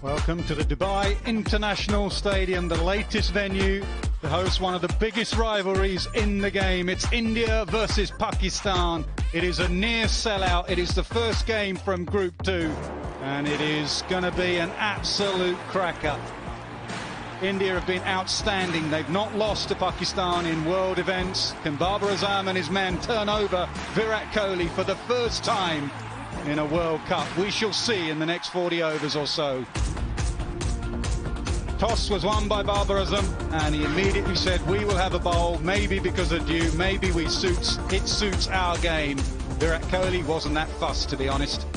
Welcome to the Dubai International Stadium, the latest venue to host one of the biggest rivalries in the game. It's India versus Pakistan. It is a near sellout. It is the first game from Group 2, and it is going to be an absolute cracker. India have been outstanding. They've not lost to Pakistan in world events. Can Babar Azam and his men turn over Virat Kohli for the first time in a World Cup? We shall see in the next 40 overs or so. Toss was won by Babar Azam, and he immediately said, we will have a bowl, maybe because of you, maybe it suits our game. Virat Kohli wasn't that fussed, to be honest.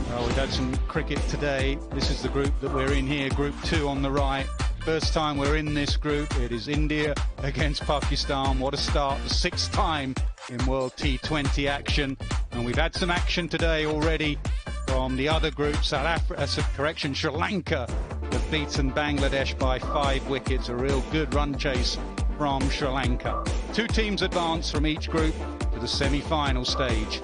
Well, we've had some cricket today. This is the group that we're in here, Group 2 on the right. First time we're in this group. It is India against Pakistan. What a start, the 6th time in World T20 action. And we've had some action today already from the other group. Sri Lanka have beaten Bangladesh by 5 wickets. A real good run chase from Sri Lanka. 2 teams advance from each group to the semi-final stage.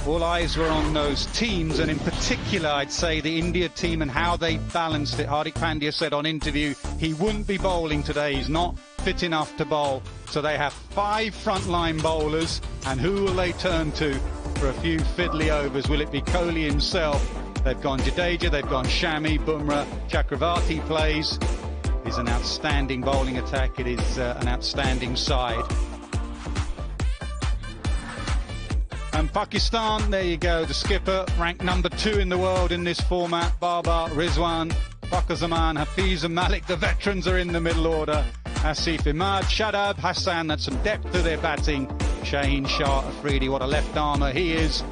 All eyes were on those teams, and in particular, I'd say the India team and how they balanced it. Hardik Pandya said on interview he wouldn't be bowling today. He's not fit enough to bowl. So they have 5 frontline bowlers, and who will they turn to for a few fiddly overs? Will it be Kohli himself? They've gone Jadeja, they've gone Shami, Bumrah, Chakravarti plays. It's an outstanding bowling attack. It is an outstanding side. And Pakistan, there you go, the skipper, ranked number 2 in the world in this format. Babar, Rizwan, Fakhar Zaman, Hafiz and Malik, the veterans are in the middle order. Asif Imad, Shadab, Hassan, that's some depth to their batting. Shaheen Shah, Afridi, what a left armour he is.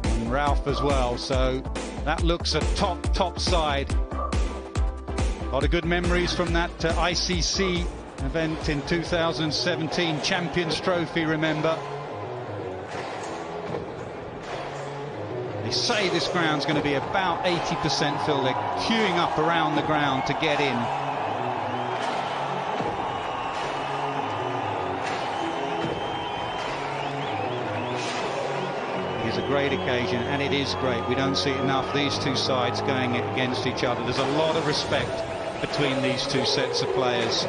And Ralph as well, so that looks a top side. A lot of good memories from that ICC event in 2017, Champions Trophy, remember. They say this ground's going to be about 80% filled. They're queuing up around the ground to get in. It is a great occasion, and it is great. We don't see it enough, these 2 sides going against each other. There's a lot of respect between these 2 sets of players.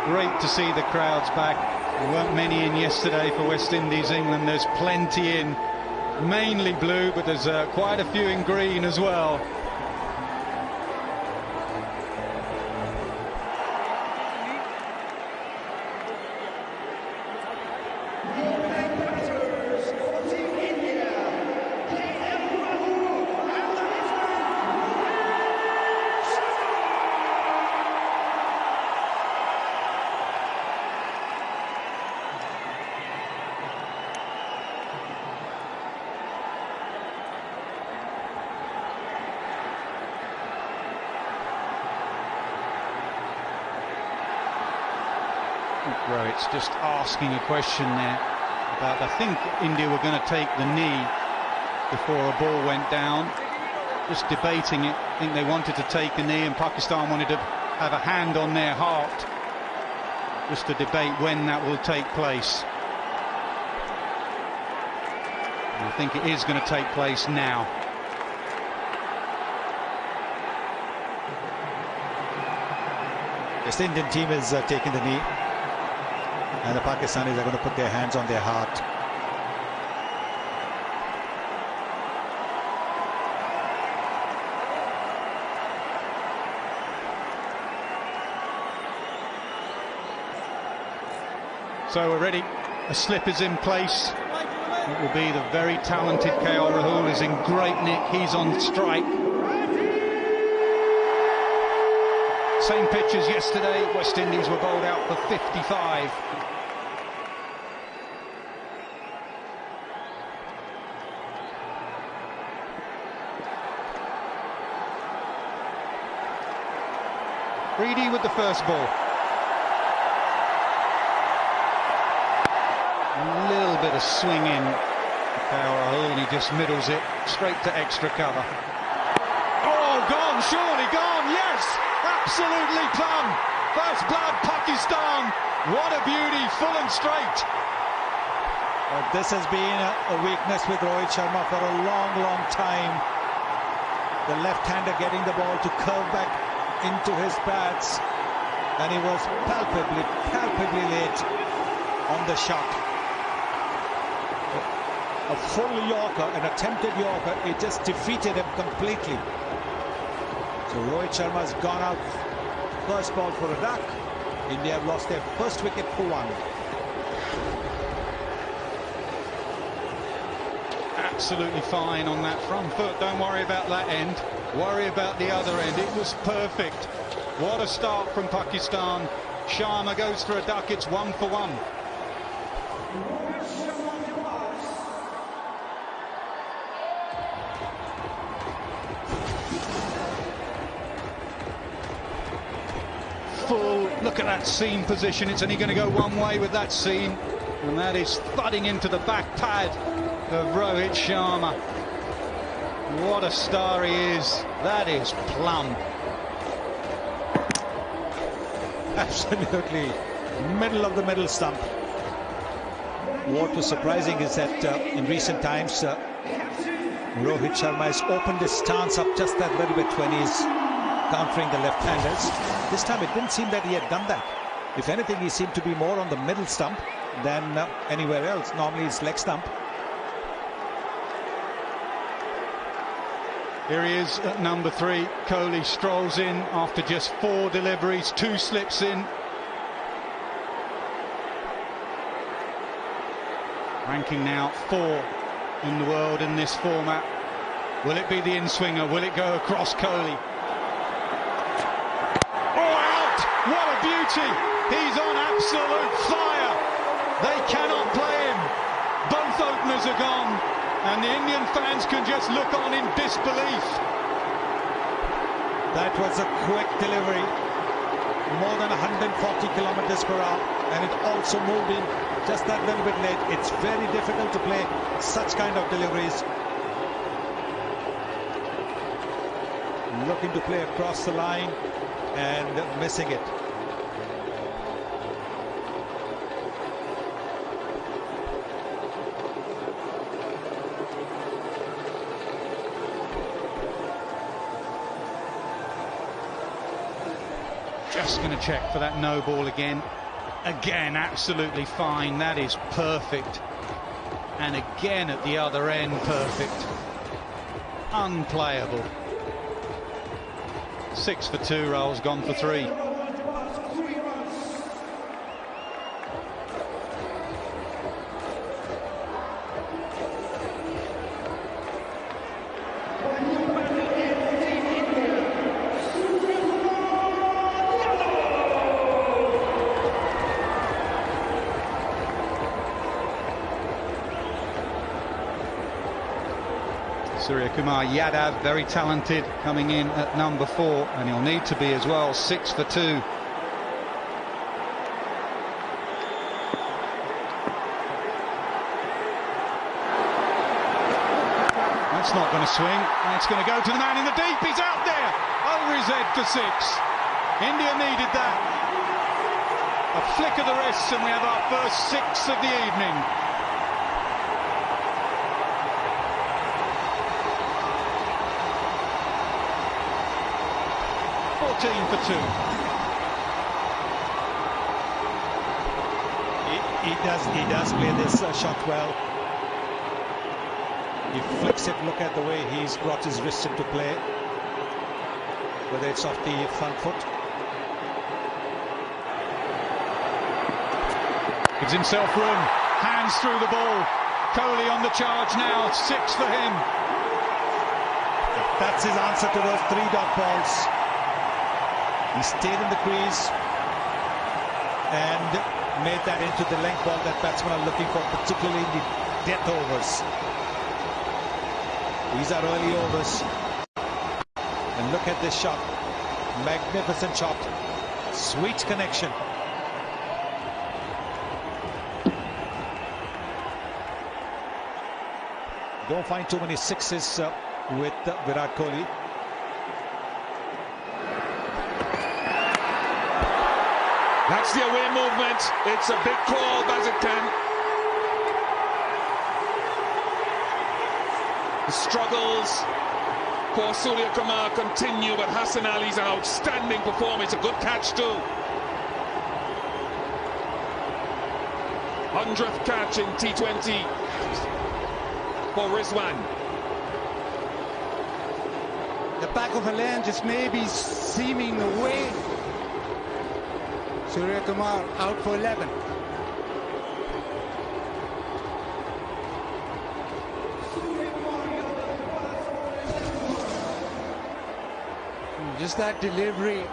Great to see the crowds back. There weren't many in yesterday for West Indies, England. There's plenty in, mainly blue, but there's quite a few in green as well. It's just asking a question there about, I think India were going to take the knee before a ball went down. Just debating it. I think they wanted to take a knee, and Pakistan wanted to have a hand on their heart. Just to debate when that will take place. And I think it is going to take place now. Yes, the Indian team is taking the knee, and the Pakistanis are going to put their hands on their heart. So we're ready. A slip is in place. It will be the very talented KL Rahul is in great nick. He's on strike. Same pitch as yesterday. West Indies were bowled out for 55. Reedy with the first ball. A little bit of swing in. Rahul, and he just middles it straight to extra cover. Oh! gone, surely gone, yes! Absolutely plumb! First blood, Pakistan! What a beauty, full and straight! This has been a weakness with Rohit Sharma for a long, long time. The left-hander getting the ball to curve back into his pads. And he was palpably late on the shot. A full Yorker, an attempted Yorker, it just defeated him completely. So Rohit Sharma has gone out first ball for a duck. India have lost their first wicket for 1. Absolutely fine on that front foot. Don't worry about that end. Worry about the other end. It was perfect. What a start from Pakistan. Sharma goes for a duck. It's 1 for 1. Full. Look at that seam position. It's only going to go one way with that seam. And that is thudding into the back pad of Rohit Sharma. What a star he is. That is plumb. Absolutely. Middle of the middle stump. What was surprising is that in recent times, Rohit Sharma has opened his stance up just that little bit when he's countering the left-handers. This time it didn't seem that he had done that. If anything, he seemed to be more on the middle stump than anywhere else. Normally it's leg stump. Here he is at number 3. Kohli strolls in after just 4 deliveries, 2 slips in. Ranking now 4 in the world in this format. Will it be the in-swinger? Will it go across Kohli? Oh, out! What a beauty! He's on absolute fire! They cannot play him. Both openers are gone. And the Indian fans can just look on in disbelief. That was a quick delivery. More than 140 kilometers per hour. And it also moved in just that little bit late. It's very difficult to play such kind of deliveries. Looking to play across the line and missing it. Just going to check for that no ball again. Again, absolutely fine. That is perfect. And again at the other end, perfect. Unplayable. 6 for 2, Rahul's gone for 3. Suryakumar Yadav, very talented, coming in at number 4, and he'll need to be as well. 6 for 2. That's not going to swing. That's going to go to the man in the deep. He's out there, over his head for 6. India needed that. A flick of the wrists, and we have our first 6 of the evening. 14 for 2. He does play this shot well. He flicks it. Look at the way he's brought his wrist into play, whether it's off the front foot. Gives himself room, hands through the ball. Kohli on the charge now, 6 for him. That's his answer to those 3 dot balls. He stayed in the crease and made that into the length ball that batsmen are looking for, particularly in the death overs. These are early overs. And look at this shot. Magnificent shot. Sweet connection. Don't find too many 6s with Virat Kohli. That's the away movement. It's a big call, Bazzican. The struggles for Surya Kumar continue, but Hassan Ali's an outstanding performance. A good catch too. 100th catch in T20 for Rizwan. The back of the lane just maybe seeming the way. Surya Kumar out for 11. Just that delivery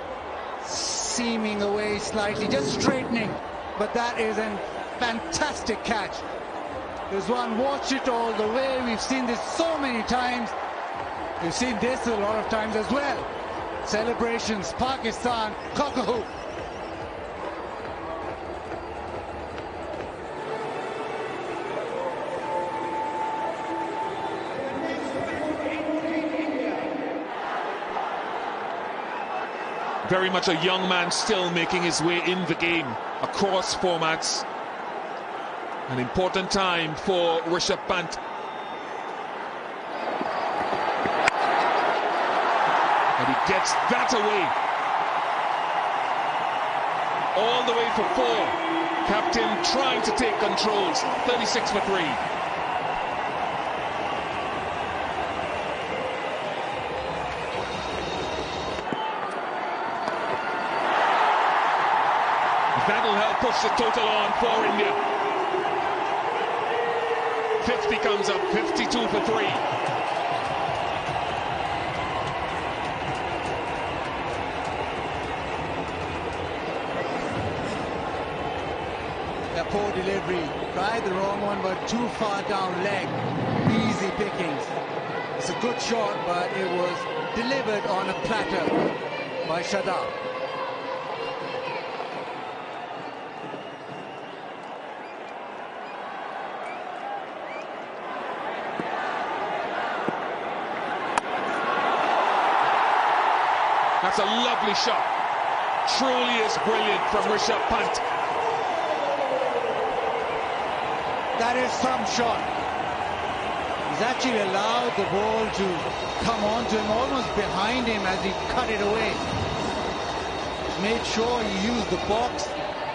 seeming away slightly, just straightening. But that is a fantastic catch. Rizwan watched it all the way. We've seen this so many times. We've seen this a lot of times as well. Celebrations, Pakistan, cock-a-hoop. Very much a young man still making his way in the game across formats. An important time for Rishabh Pant. And he gets that away. All the way for 4. Captain trying to take controls. 36 for 3. That'll help push the total on for India. 50 comes up, 52 for 3. A poor delivery. Tried the wrong one, but too far down leg. Easy pickings. It's a good shot, but it was delivered on a platter by Shadab. That's a lovely shot. Truly is brilliant from Rishabh Pant. That is some shot. He's actually allowed the ball to come on to him, almost behind him as he cut it away. He's made sure he used the box,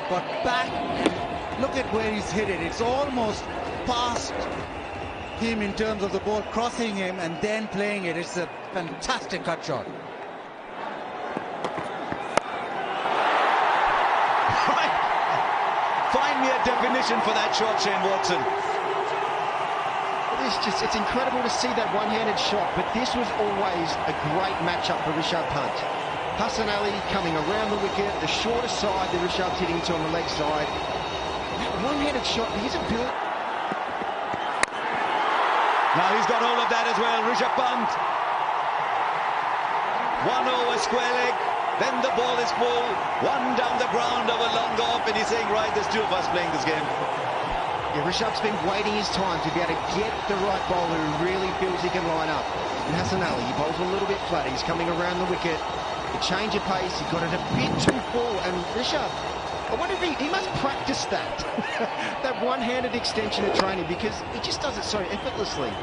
but back, and look at where he's hit it. It's almost past him in terms of the ball crossing him and then playing it. It's a fantastic cut shot. Find me a definition for that shot, Shane Watson. It's incredible to see that one-handed shot, but this was always a great matchup for Rishabh Pant. Hassan Ali coming around the wicket, the shorter side that Rishabh's hitting to on the leg side. One-handed shot, his ability. Now he's got hold of that as well, Rishabh Pant. 1 over square leg. Then the ball is full, 1 down the ground of a long off, and he's saying, right, there's 2 of us playing this game. Yeah, Rishabh's been waiting his time to be able to get the right bowler who really feels he can line up. And Hassan Ali, he bowls a little bit flat, he's coming around the wicket. The change of pace, he got it a bit too full, and Rishabh, I wonder if he must practice that. That one-handed extension of training, because he just does it so effortlessly.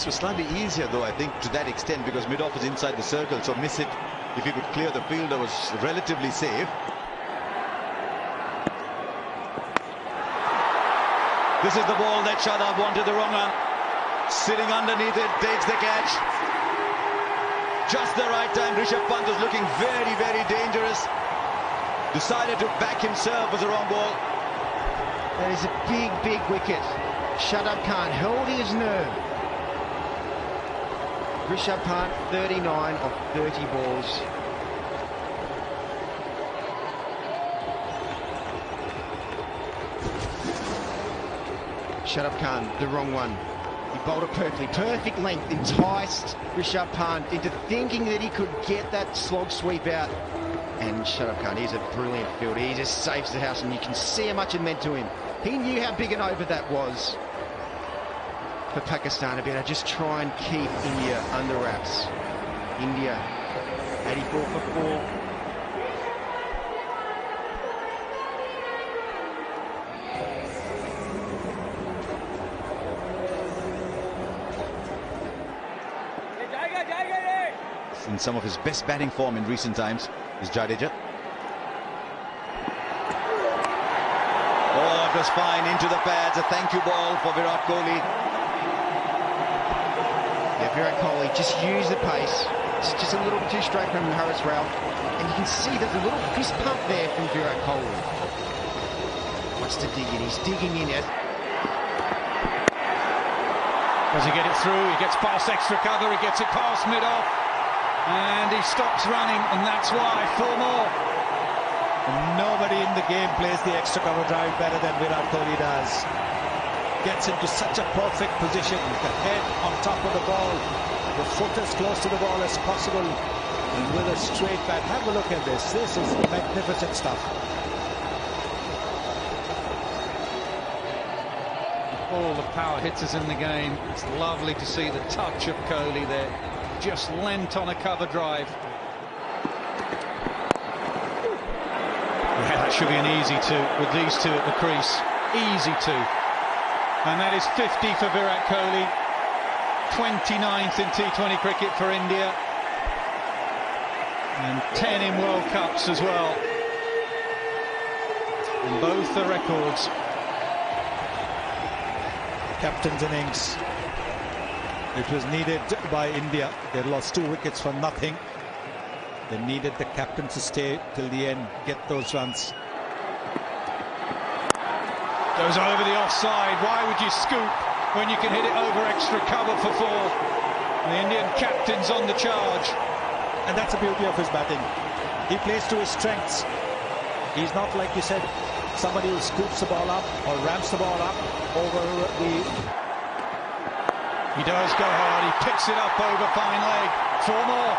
So slightly easier, though, I think, to that extent, because mid-off is inside the circle, so miss it. If he could clear the fielder, was relatively safe. This is the ball that Shadab wanted, the wrong one. Sitting underneath it, takes the catch. Just the right time. Rishabh Pant was looking very, very dangerous. Decided to back himself, was the wrong ball. That is a big, big wicket. Shadab Khan held his nerve. Rishabh Pant, 39 of 30 balls. Shadab Khan, the wrong one. He bowled it perfectly. Perfect length, enticed Rishabh Pant into thinking that he could get that slog sweep out. And Shadab Khan, he's a brilliant fielder. He just saves the house, and you can see how much it meant to him. He knew how big an over that was for Pakistan to be able to just try and keep India under wraps. India, 84 for 4. In some of his best batting form in recent times is Jadeja. Oh, it was fine into the pads. A thank you ball for Virat Kohli. Yeah, Virat Kohli just used the pace. It's just a little bit too straight from Haris Rauf. And you can see there's a little fist pump there from Virat Kohli. Wants to dig in. He's digging in it. Does he get it through? He gets past extra cover. He gets it past mid-off. And he stops running, and that's why 4 more. And nobody in the game plays the extra cover drive better than Virat Kohli does. Gets into such a perfect position, the head on top of the ball, the foot as close to the ball as possible, and with a straight bat. Have a look at this. This is magnificent stuff. All the power hitters in the game. It's lovely to see the touch of Kohli there. Just lent on a cover drive. Yeah, that should be an easy 2 with these 2 at the crease. Easy 2. And that is 50 for Virat Kohli. 29th in T20 cricket for India. And 10 in World Cups as well. And both the records. Captain's innings. It was needed by India. They lost 2 wickets for nothing. They needed the captain to stay till the end, get those runs. Goes over the offside. Why would you scoop when you can hit it over extra cover for 4? The Indian captain's on the charge. And that's the beauty of his batting. He plays to his strengths. He's not, like you said, somebody who scoops the ball up or ramps the ball up over the... He does go hard. He picks it up over fine leg. 4 more.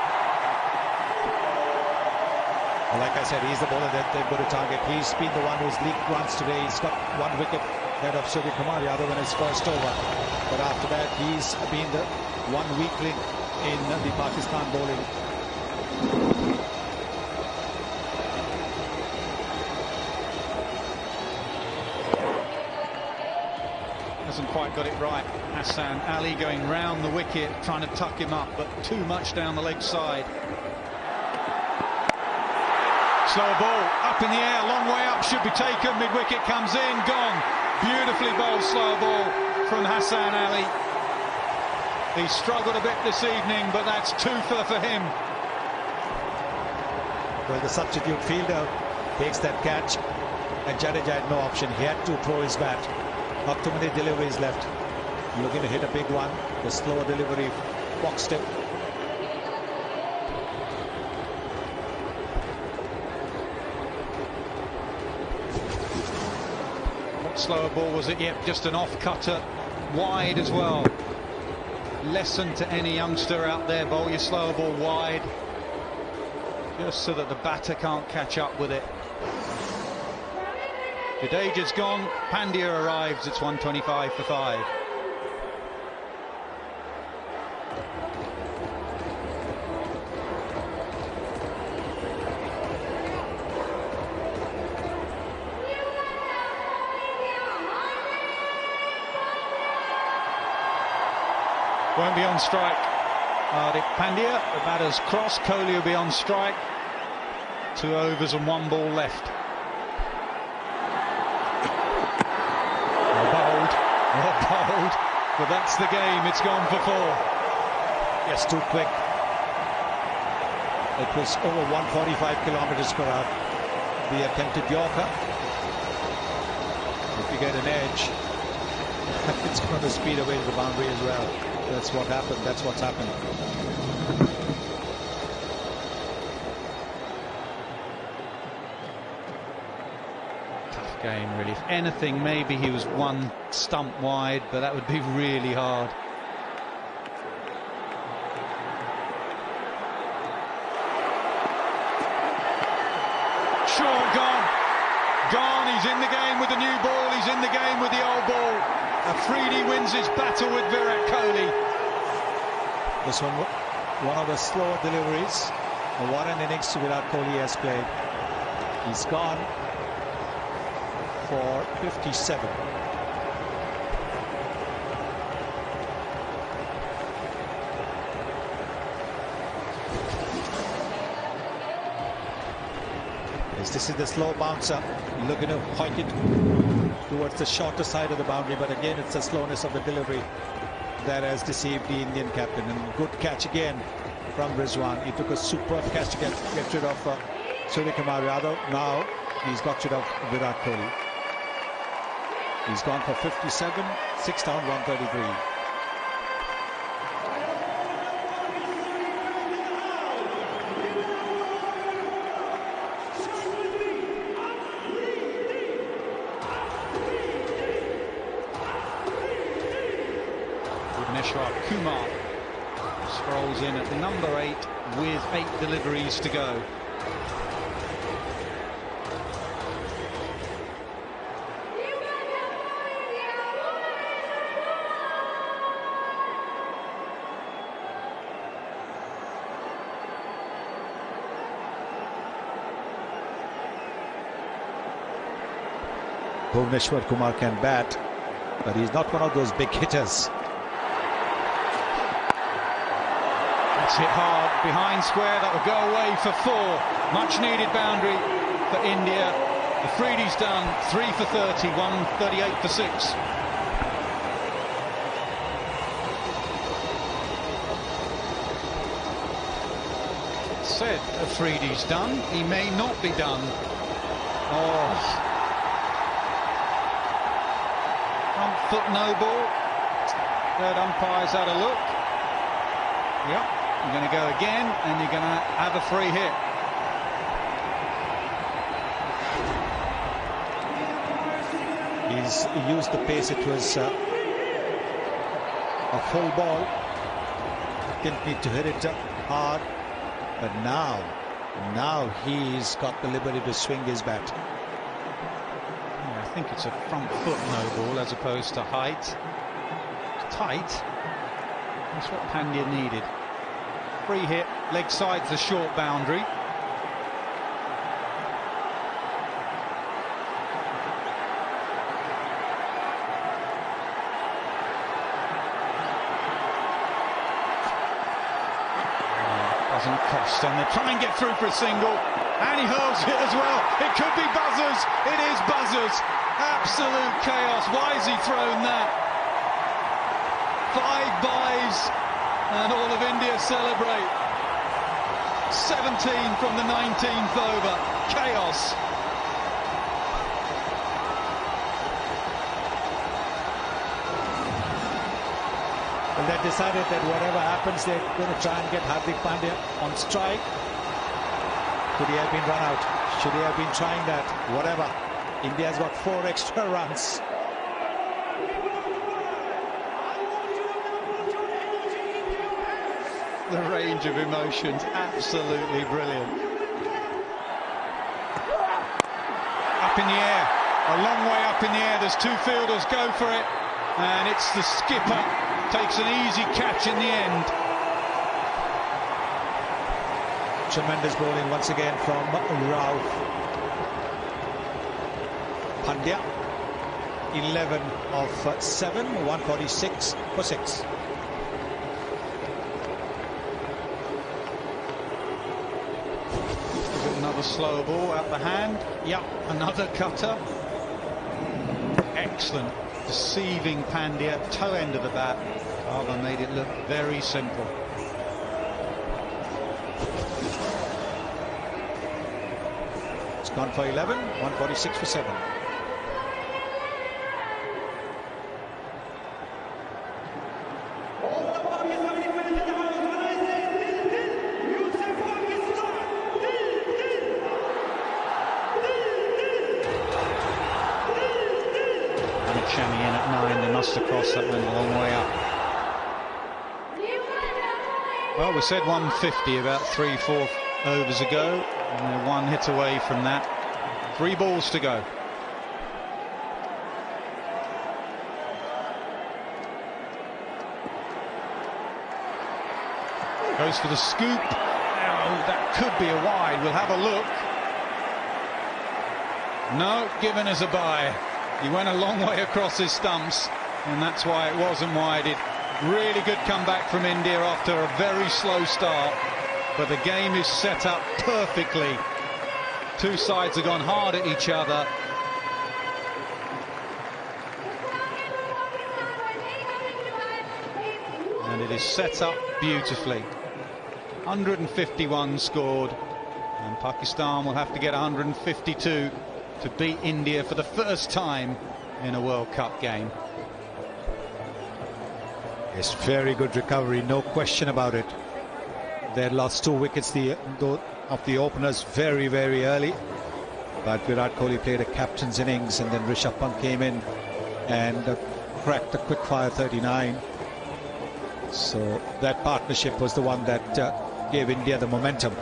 Well, like I said, he's the bowler that they've got to target. He's been the one who's leaked runs today. He's got 1 wicket ahead of Surya Kumar, the other one is first over. But after that, he's been the one weak link in the Pakistan bowling. Hasn't quite got it right. Hassan Ali going round the wicket, trying to tuck him up, but too much down the leg side. Slower ball, up in the air, long way up, should be taken. Mid-wicket comes in, gone. Beautifully bowled slower ball from Hassan Ali. He struggled a bit this evening, but that's 2 for him. Well, the substitute fielder takes that catch, and Jadeja had no option. He had to throw his bat. Not too many deliveries left. Looking to hit a big one. The slower delivery boxed him. What slower ball was it? Yep, just an off-cutter. Wide as well. Lesson to any youngster out there. Bowl your slower ball wide. Just so that the batter can't catch up with it. Jadeja's gone, Pandya arrives, it's 125 for 5. Won't be on strike. Pandya, the batter's cross, Kohli will be on strike. 2 overs and 1 ball left. Bowled, but that's the game. It's gone for 4. Yes, too quick. It was over 145 kilometers per hour. The attempted Yorker. If you get an edge, it's going to speed away to the boundary as well. That's what happened. That's what's happened. Game, really. If anything, maybe he was 1 stump wide, but that would be really hard. Sure, gone. He's in the game with the new ball. He's in the game with the old ball. Afridi wins his battle with Virat Kohli. This one of the slower deliveries. And what an innings Virat Kohli has played. He's gone for 57. This is the slow bouncer, looking to point it towards the shorter side of the boundary, but again it's the slowness of the delivery that has deceived the Indian captain. And good catch again from Rizwan. He took a superb catch to get rid of Suryakumar Yadav. Now he's got rid of Virat Kohli. He's gone for 57, 6 down, 133. Kumar scrolls in at number 8 with 8 deliveries to go. Bhuvneshwar Kumar can bat, but he's not one of those big hitters. It's hit hard behind square. That will go away for 4. Much needed boundary for India. Afridi's done 3 for 30, 138 for 6. Said Afridi's done. He may not be done. Oh. Front foot no ball. Third umpire's had a look. Yep. You're going to go again, and you're going to have a free hit. He's used the pace. It was a full ball. Didn't need to hit it hard, but now he's got the liberty to swing his bat. Yeah, I think it's a front foot no ball as opposed to height. It's tight. That's what Pandya needed. Free hit, leg side's the short boundary. Doesn't cost, and they try and get through for a single, and he hurls it as well. It could be buzzers. It is buzzers. Absolute chaos. Why has he thrown that? 5 byes. And all of India celebrate. 17 from the 19th over. Chaos. Well, they decided that whatever happens, they're going to try and get Hardik Pandya on strike. Could he have been run out? Should he have been trying that? Whatever. India's got 4 extra runs. The range of emotions, absolutely brilliant. Up in the air, a long way up in the air. There's 2 fielders, go for it. And it's the skipper, takes an easy catch in the end. Tremendous bowling once again from Rao. Pandya, 11 of 7, 146 for 6. Another slow ball out the hand. Yep, another cutter. Excellent. Deceiving Pandya, toe end of the bat. Carver made it look very simple. It's gone for 11, 146 for 7. Shami in at 9, they must have crossed. That went a long way up. Well, we said 150 about 3-4 overs ago, and they're 1 hit away from that. 3 balls to go. Goes for the scoop. Oh, that could be a wide. We'll have a look. No, given as a bye. He went a long way across his stumps, and that's why it wasn't wided. Really good comeback from India after a very slow start, but the game is set up perfectly Two sides have gone hard at each other. And it is set up beautifully. 151 scored, and Pakistan will have to get 152 to beat India for the first time in a World Cup game. It's very good recovery, no question about it. They had lost 2 wickets of the openers very, very early. But Virat Kohli played a captain's innings, and then Rishabh Pant came in and cracked a quick-fire 39. So that partnership was the one that gave India the momentum.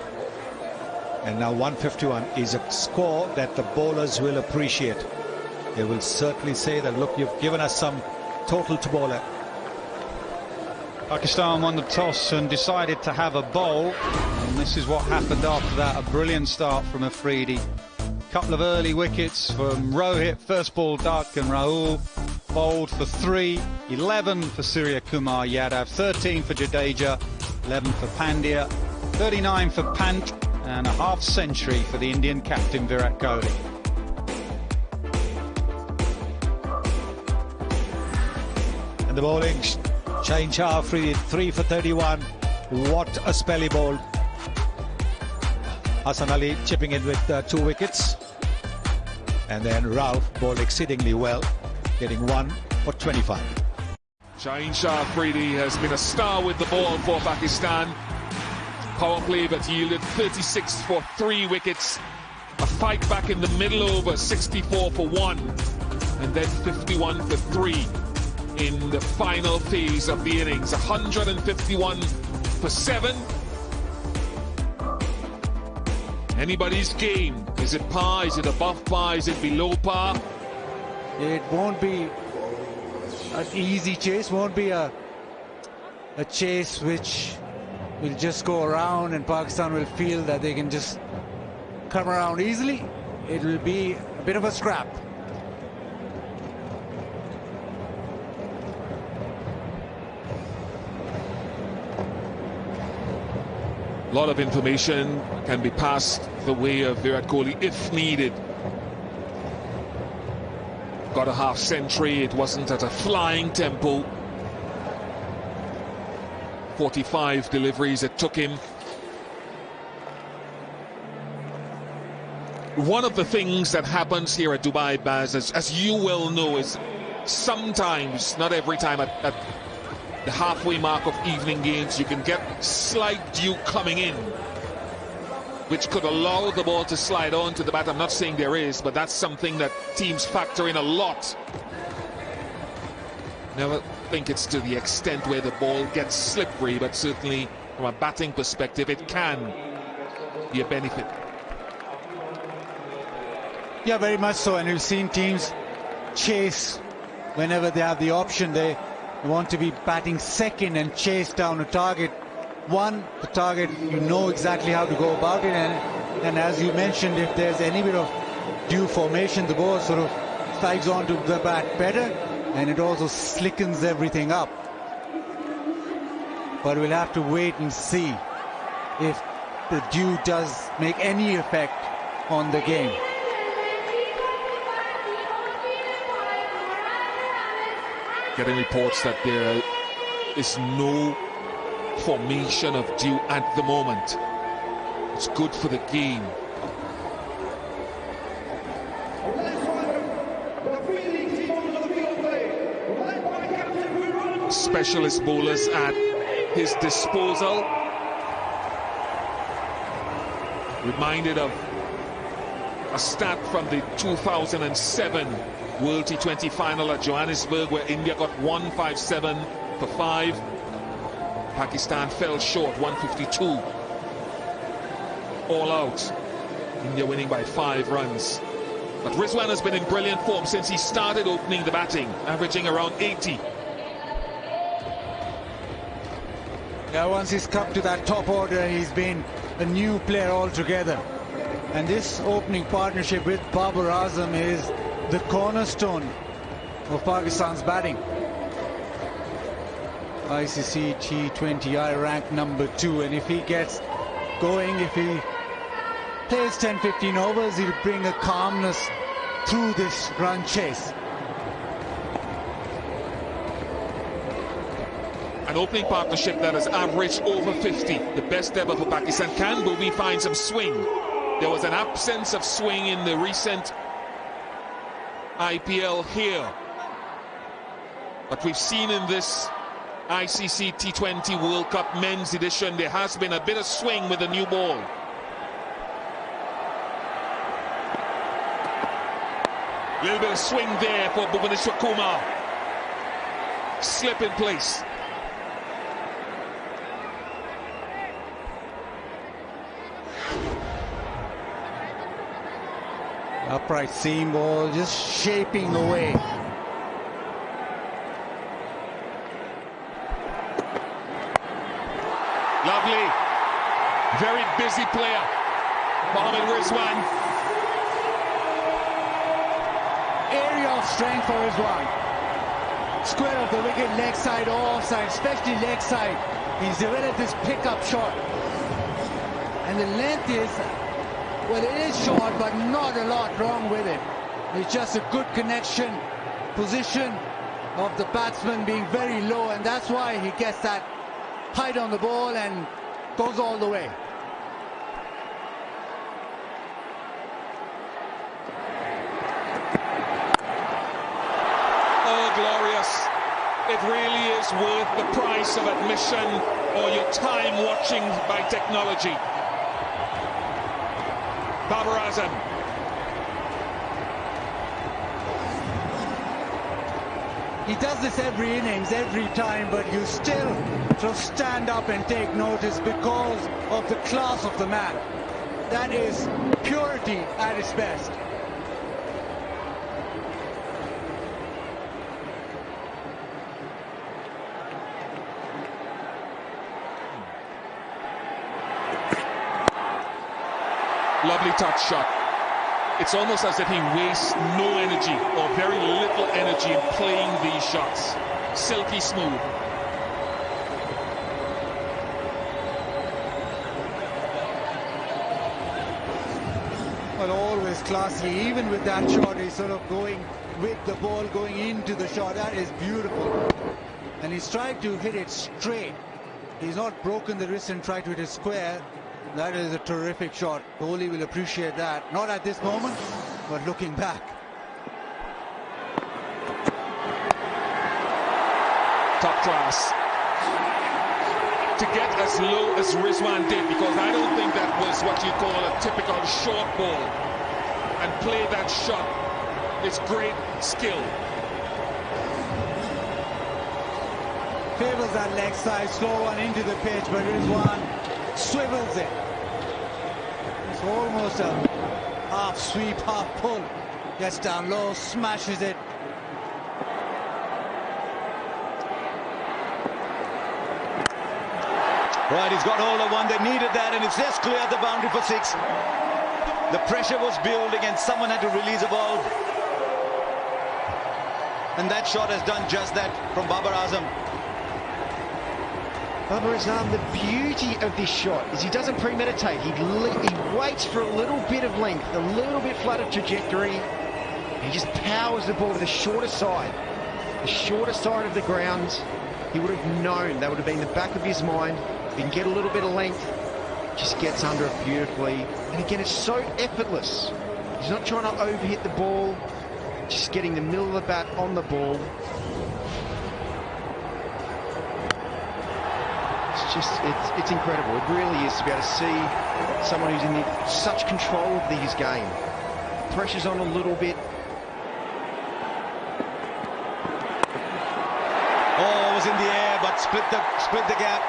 And now 151 is a score that the bowlers will appreciate. They will certainly say that, look, you've given us some total to bowl at. Pakistan won the toss and decided to have a bowl, and this is what happened after that. A brilliant start from Afridi. Couple of early wickets from Rohit, first ball duck, and Rahul bowled for 3, 11 for Surya Kumar Yadav, 13 for Jadeja, 11 for Pandya, 39 for Pant, and a half century for the Indian captain Virat Kohli. And the bowling, Shaheen Shah Afridi, 3 for 31. What a spelly ball. Hassan Ali chipping in with 2 wickets. And then Ralph bowled exceedingly well, getting 1 for 25. Shaheen Shah Afridi has been a star with the ball for Pakistan. Power play that yielded 36 for 3 wickets. A fight back in the middle over, 64 for 1. And then 51 for 3 in the final phase of the innings. 151 for 7. Anybody's game. Is it par? Is it above par? Is it below par? It won't be an easy chase, won't be a chase which will just go around and Pakistan will feel that they can just come around easily. It will be a bit of a scrap. A lot of information can be passed the way of Virat Kohli if needed. Got a half century, it wasn't at a flying tempo. 45 deliveries it took him. One of the things that happens here at Dubai, Baz, as you well know, is sometimes, not every time, at the halfway mark of evening games, you can get slight dew coming in, which could allow the ball to slide on to the bat. I'm not saying there is, but that's something that teams factor in a lot. Never think it's to the extent where the ball gets slippery, but certainly from a batting perspective, it can be a benefit. Yeah, very much so. And we've seen teams chase whenever they have the option. They want to be batting second and chase down a target. One, the target, you know exactly how to go about it, and as you mentioned, if there's any bit of due formation, the ball sort of slides onto the bat better, and it also slickens everything up. But we'll have to wait and see if the dew does make any effect on the game. Getting reports that there is no formation of dew at the moment. It's good for the game. Specialist bowlers at his disposal. Reminded of a stat from the 2007 World T20 final at Johannesburg, where India got 157 for 5. Pakistan fell short, 152. All out. India winning by 5 runs. But Rizwan has been in brilliant form since he started opening the batting, averaging around 80. Yeah, once he's come to that top order, he's been a new player altogether. And this opening partnership with Babar Azam is the cornerstone of Pakistan's batting. ICC T20 ranked number 2, and if he gets going, if he plays 10-15 overs, he'll bring a calmness through this run chase. An opening partnership that has averaged over 50, the best ever for Pakistan. Can Bhuvi find some swing? There was an absence of swing in the recent IPL here. But we've seen in this ICC T20 World Cup men's edition, there has been a bit of swing with the new ball. A little bit of swing there for Bhuvaneshwar Kumar. Slip in place. Upright seam ball, just shaping away. Lovely. Very busy player. Mohammad Rizwan. Area of strength for Rizwan. Square of the wicket, leg side or offside, especially leg side. He's developed this pickup shot. And the length is, well, it is short, but not a lot wrong with it. It's just a good connection, position of the batsman being very low, and that's why he gets that height on the ball and goes all the way. Oh, glorious. It really is worth the price of admission or your time watching by technology. Babar Azam. He does this every innings, every time, but you still sort of stand up and take notice because of the class of the man. That is purity at its best. Lovely touch shot. It's almost as if he wastes no energy or very little energy in playing these shots. Silky smooth. Well, always classy. Even with that shot, he's sort of going with the ball, going into the shot. That is beautiful. And he's tried to hit it straight. He's not broken the wrist and tried to hit it square. That is a terrific shot. Kohli will appreciate that. Not at this moment, but looking back. Top class. To get as low as Rizwan did, because I don't think that was what you call a typical short ball, and play that shot. It's great skill. Favors that leg side, slow one into the pitch, but Rizwan swivels it. It's almost a half sweep, half pull. Gets down low, smashes it. Right, he's got hold of one. They needed that, and it's just cleared the boundary for 6. The pressure was building, and someone had to release a ball. And that shot has done just that from Babar Azam. Babar Azam, the beauty of this shot is he doesn't premeditate. He waits for a little bit of length, a little bit flatter trajectory. He just powers the ball to the shorter side. The shorter side of the ground. He would have known. That would have been the back of his mind. If he can get a little bit of length, just gets under it beautifully. And again, it's so effortless. He's not trying to overhit the ball, just getting the middle of the bat on the ball. It's incredible. It really is to be able to see someone who's in such control of his game. Pressure's on a little bit. Oh, it was in the air, but split the gap.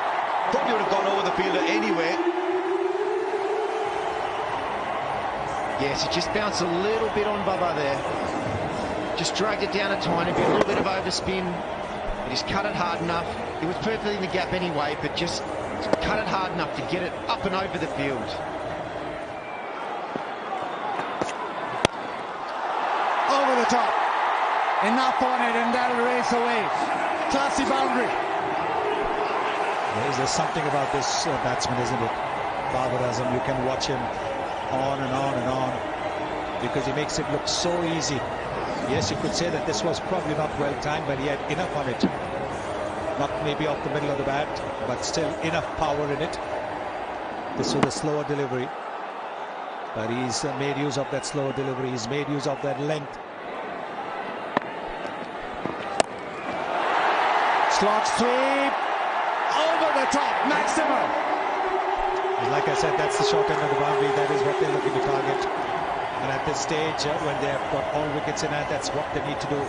Probably would have gone over the fielder anyway. Yes, it just bounced a little bit on Baba there. Just dragged it down a tiny bit, a little bit of overspin. He just cut it hard enough. It was perfectly in the gap anyway, but just cut it hard enough to get it up and over the field. Over the top. Enough on it, and that'll race away. Classy boundary. There's something about this batsman, isn't it? Babar Azam, you can watch him on and on and on, because he makes it look so easy. Yes, you could say that this was probably not well timed, but he had enough on it. Not maybe off the middle of the bat, but still enough power in it. This was a slower delivery, but he's made use of that slower delivery. He's made use of that length. Slot sweep over the top, maximum. Like I said, that's the short end of the boundary. That is what they're looking to target. And at this stage, when they've got all wickets in hand, that's what they need to do.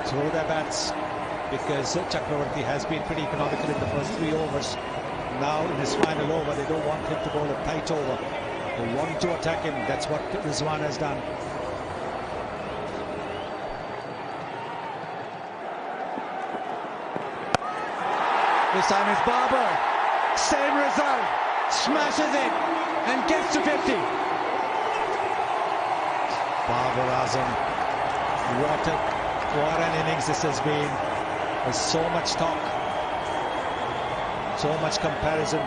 Throw their bats, because Chakravarti has been pretty economical in the first 3 overs. Now in his final over, they don't want him to bowl a tight over. They want to attack him. That's what Rizwan has done. This time it's Babar. Same result. Smashes it and gets to 50. Babar Azam. What an innings this has been. There's so much talk, so much comparison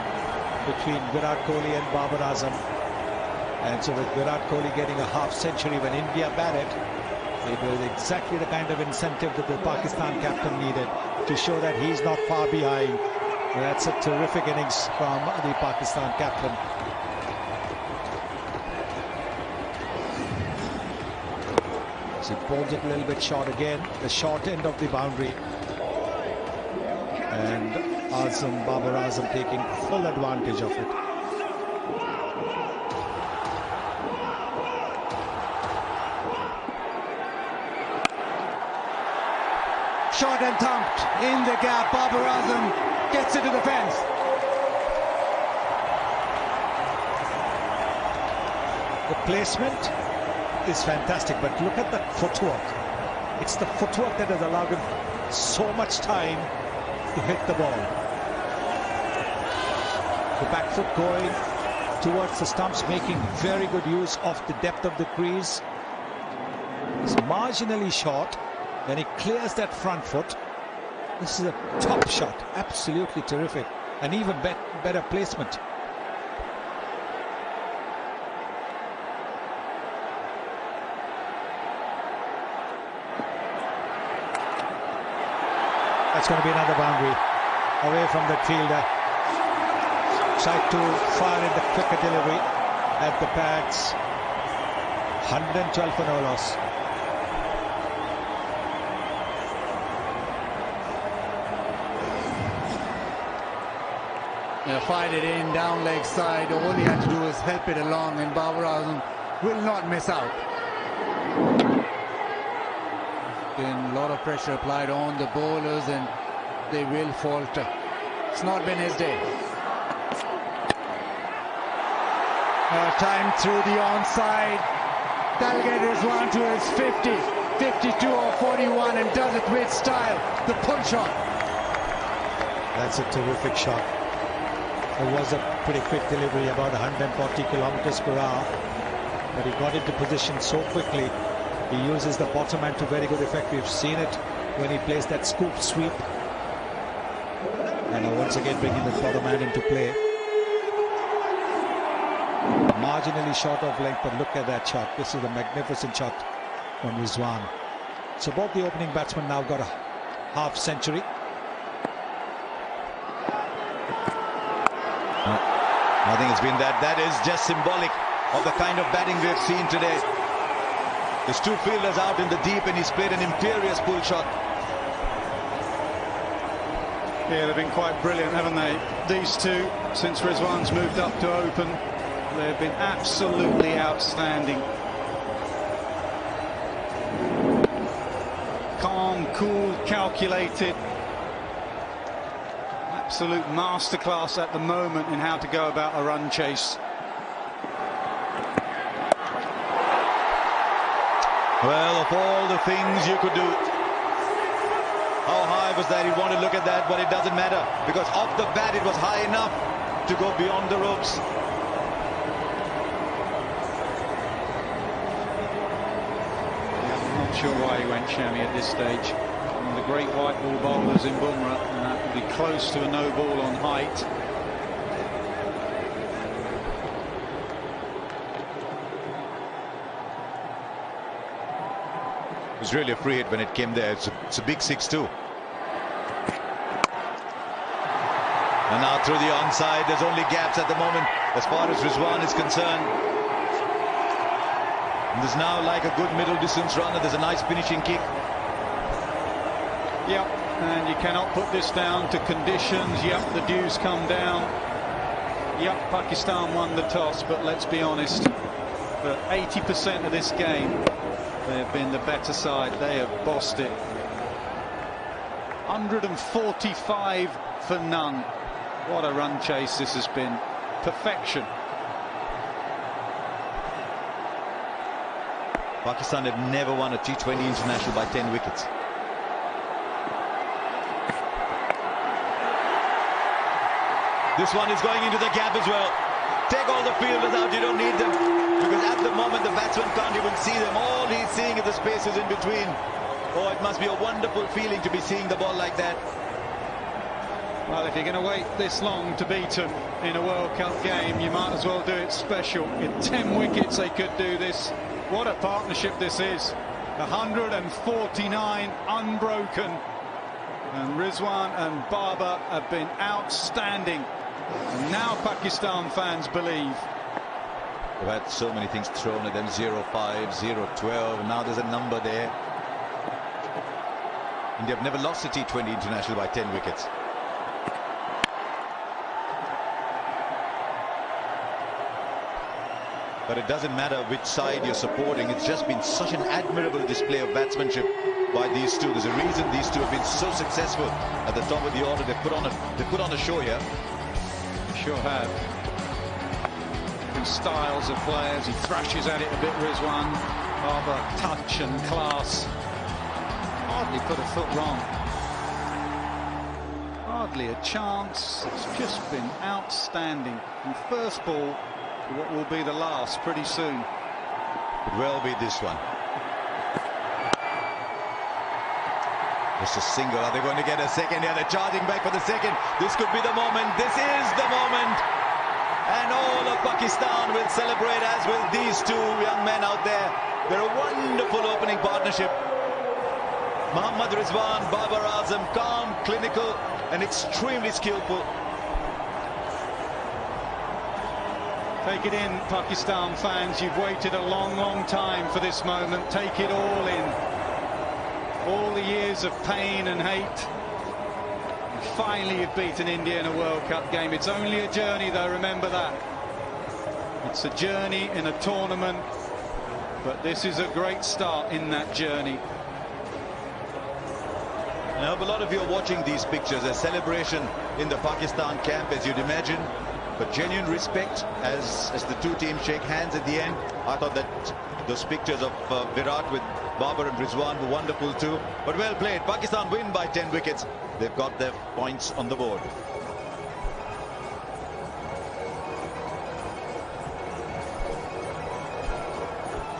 between Virat Kohli and Babar Azam. And so with Virat Kohli getting a half century when India batted, it was exactly the kind of incentive that the Pakistan captain needed to show that he's not far behind. And that's a terrific innings from the Pakistan captain. So he pulls it a little bit short again, the short end of the boundary. And Babar Azam taking full advantage of it. Shot and thumped in the gap. Babar Azam gets it to the fence. The placement is fantastic, but look at that footwork. It's the footwork that has allowed him so much time to hit the ball. The back foot going towards the stumps, making very good use of the depth of the crease. It's marginally short. Then he clears that front foot. This is a top shot, absolutely terrific, and even better placement. That's going to be another boundary away from that fielder. Tried to fire in the quicker delivery at the pads. 112 for no loss. Fired it in, down leg side. All he had to do was help it along, and Babar Azam will not miss out. Been a lot of pressure applied on the bowlers, and they will falter. It's not been his day. Time through the onside. That'll get Rizwan to his 50, 52 or 41, and does it with style. The pull shot. That's a terrific shot. It was a pretty quick delivery, about 140 kilometers per hour, but he got into position so quickly. He uses the bottom hand to very good effect. We've seen it when he plays that scoop sweep, and once again bringing the bottom hand into play. Marginally short of length, but look at that shot. This is a magnificent shot from Rizwan. So both the opening batsmen now got a half century. I think it's been that is just symbolic of the kind of batting we have seen today. There's 2 fielders out in the deep, and he's played an imperious pull shot. Yeah, they've been quite brilliant, haven't they? These two, since Rizwan's moved up to open, they've been absolutely outstanding. Calm, cool, calculated. Absolute masterclass at the moment in how to go about a run chase. Well, of all the things you could do, how high was that? You want to look at that, but it doesn't matter, because off the bat it was high enough to go beyond the ropes. I'm not sure why he went Shami at this stage. One of the great white ball bowlers in Bumrah, and that would be close to a no ball on height. was really a free hit when it came there. It's a big 6-2. And now through the onside, there's only gaps at the moment as far as Rizwan is concerned. And there's now like a good middle distance runner. There's a nice finishing kick. Yep, and you cannot put this down to conditions. Yep, the dews come down. Yep, Pakistan won the toss, but let's be honest, for 80% of this game, they have been the better side. They have bossed it. 145 for none. What a run chase this has been. Perfection. Pakistan have never won a T20 international by 10 wickets. This one is going into the gap as well. Take all the fielders out, you don't need them. Because at the moment the batsman can't even see them. All he's seeing is the spaces in between. Oh, it must be a wonderful feeling to be seeing the ball like that. Well, if you're going to wait this long to beat them in a World Cup game, you might as well do it special. In 10 wickets they could do this. What a partnership this is. 149 unbroken. And Rizwan and Babar have been outstanding. And now Pakistan fans believe. They've had so many things thrown at them. 0-5, 0-12. Now there's a number there. India have never lost a T20 international by 10 wickets. But it doesn't matter which side you're supporting. It's just been such an admirable display of batsmanship by these two. There's a reason these two have been so successful at the top of the order. They put on a show here. Sure have. Two styles of players. He thrashes at it a bit, Rizwan. Rather touch and class. Hardly put a foot wrong. Hardly a chance. It's just been outstanding. And first ball, what will be the last pretty soon. Could well be this one. Just a single. Are they going to get a second? Yeah, they're charging back for the second. This could be the moment. This is the moment. And all of Pakistan will celebrate, as will these two young men out there. They're a wonderful opening partnership. Mohammad Rizwan, Babar Azam, calm, clinical, and extremely skillful. Take it in, Pakistan fans. You've waited a long, long time for this moment. Take it all in. All the years of pain and hate. And finally, you've beaten India in a World Cup game. It's only a journey, though. Remember that. It's a journey in a tournament. But this is a great start in that journey. I hope a lot of you are watching these pictures. A celebration in the Pakistan camp, as you'd imagine. But genuine respect as the two teams shake hands at the end. I thought that those pictures of Virat with Babar and Rizwan were wonderful too. But well played. Pakistan win by 10 wickets. They've got their points on the board.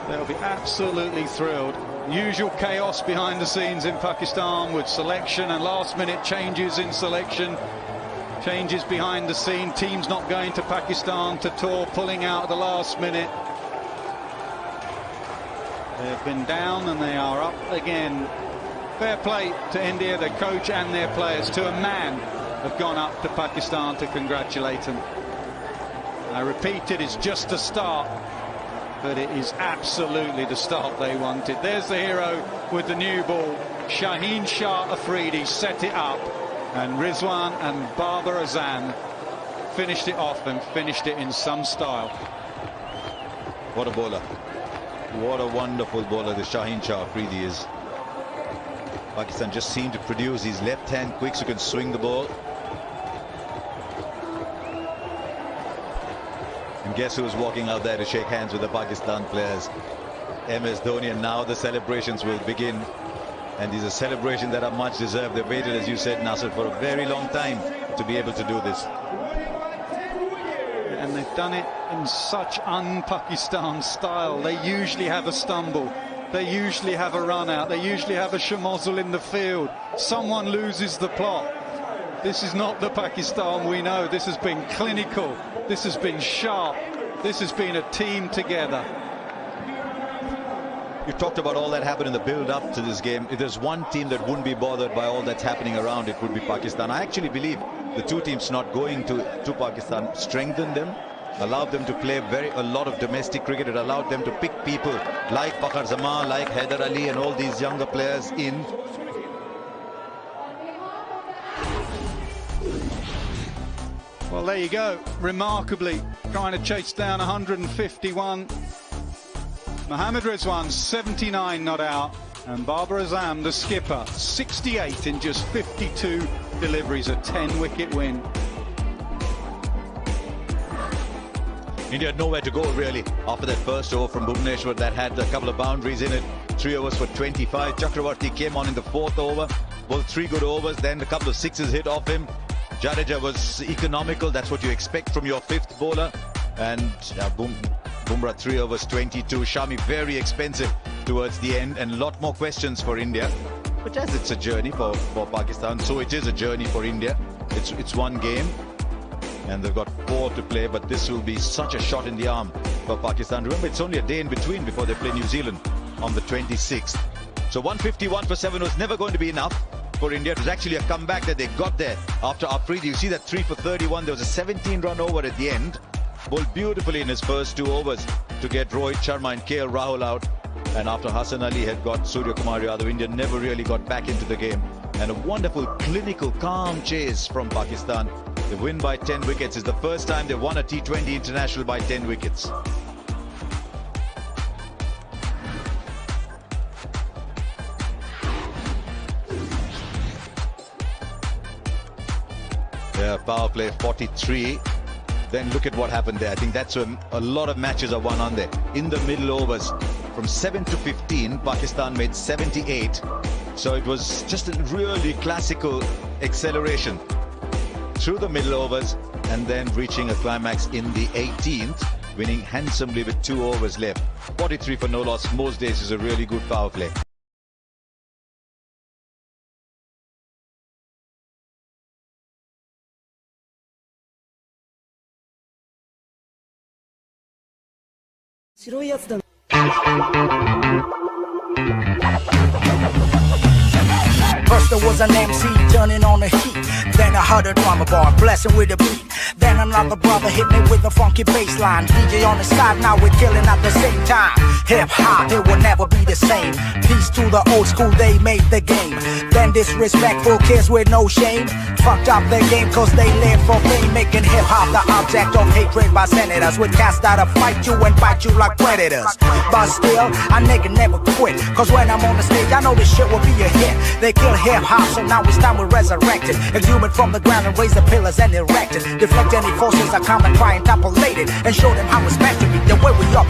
They'll be absolutely thrilled. Usual chaos behind the scenes in Pakistan with selection and last-minute changes in selection. Changes behind the scene, teams not going to Pakistan to tour, pulling out at the last minute. They've been down and they are up again. Fair play to India, their coach and their players. To a man have gone up to Pakistan to congratulate them. I repeat, it is just a start, but it is absolutely the start they wanted. There's the hero with the new ball. Shaheen Shah Afridi set it up. And Rizwan and Babar Azam finished it off and finished it in some style. What a bowler. What a wonderful bowler the Shaheen Shah Afridi is. Pakistan just seemed to produce these left-hand quicks who can swing the ball. And guess who's walking out there to shake hands with the Pakistan players? MS Dhoni, and now the celebrations will begin. And these are celebrations that are much deserved. They've waited, as you said, Nasser, for a very long time to be able to do this. And they've done it in such un-Pakistan style. They usually have a stumble. They usually have a run out. They usually have a shamozzle in the field. Someone loses the plot. This is not the Pakistan we know. This has been clinical. This has been sharp. This has been a team together. You talked about all that happened in the build-up to this game. If there's one team that wouldn't be bothered by all that's happening around, it would be Pakistan. I actually believe the two teams not going to Pakistan strengthened them, allowed them to play a lot of domestic cricket. It allowed them to pick people like Fakhar Zaman, like Haider Ali and all these younger players in. Well, there you go. Remarkably trying to chase down 151. Mohammad Rizwan, 79 not out. And Babar Azam, the skipper, 68 in just 52 deliveries, a 10-wicket win. India had nowhere to go, really, after that first over from Bhuvneshwar that had a couple of boundaries in it. 3 overs for 25. Chakravarti came on in the 4th over. Bowled 3 good overs, then a couple of sixes hit off him. Jadeja was economical. That's what you expect from your 5th bowler. And Bumrah 3 overs 22. Shami very expensive towards the end, and a lot more questions for India. But as it's a journey for Pakistan, so it is a journey for India. It's one game, and they've got 4 to play. But this will be such a shot in the arm for Pakistan. Remember, it's only a day in between before they play New Zealand on the 26th. So 151 for 7 was never going to be enough for India. It was actually a comeback that they got there after Afridi. You see that 3 for 31. There was a 17-run over at the end. Bowled beautifully in his first 2 overs to get Rohit Sharma and KL Rahul out. And after Hassan Ali had got Surya Kumar Yadav, India never really got back into the game. And a wonderful, clinical, calm chase from Pakistan. They win by 10 wickets. It's the first time they won a T20 international by 10 wickets. Yeah, power play 43. Then look at what happened there. I think that's when a lot of matches are won on there. In the middle overs, from 7 to 15, Pakistan made 78. So it was just a really classical acceleration through the middle overs and then reaching a climax in the 18th, winning handsomely with 2 overs left. 43 for no loss. Most days is a really good power play. First there was an MC turning on the heat, then I heard a drummer bar blessing with a beat. Then another brother hit me with a funky bass line. DJ on the side, now we're killing at the same time. Hip-hop, it will never be the same. Peace to the old school, they made the game. Then disrespectful kids with no shame fucked up their game cause they live for fame, making hip-hop the object of hatred by senators with cats that'll fight you and bite you like predators. But still, a nigga never quit, cause when I'm on the stage I know this shit will be a hit. They kill hip-hop, so now it's time we resurrect it. Exhume it from the ground and raise the pillars and erect it. Deflect any forces that come and try and topple it, and show them how it's meant to be, the way we operate.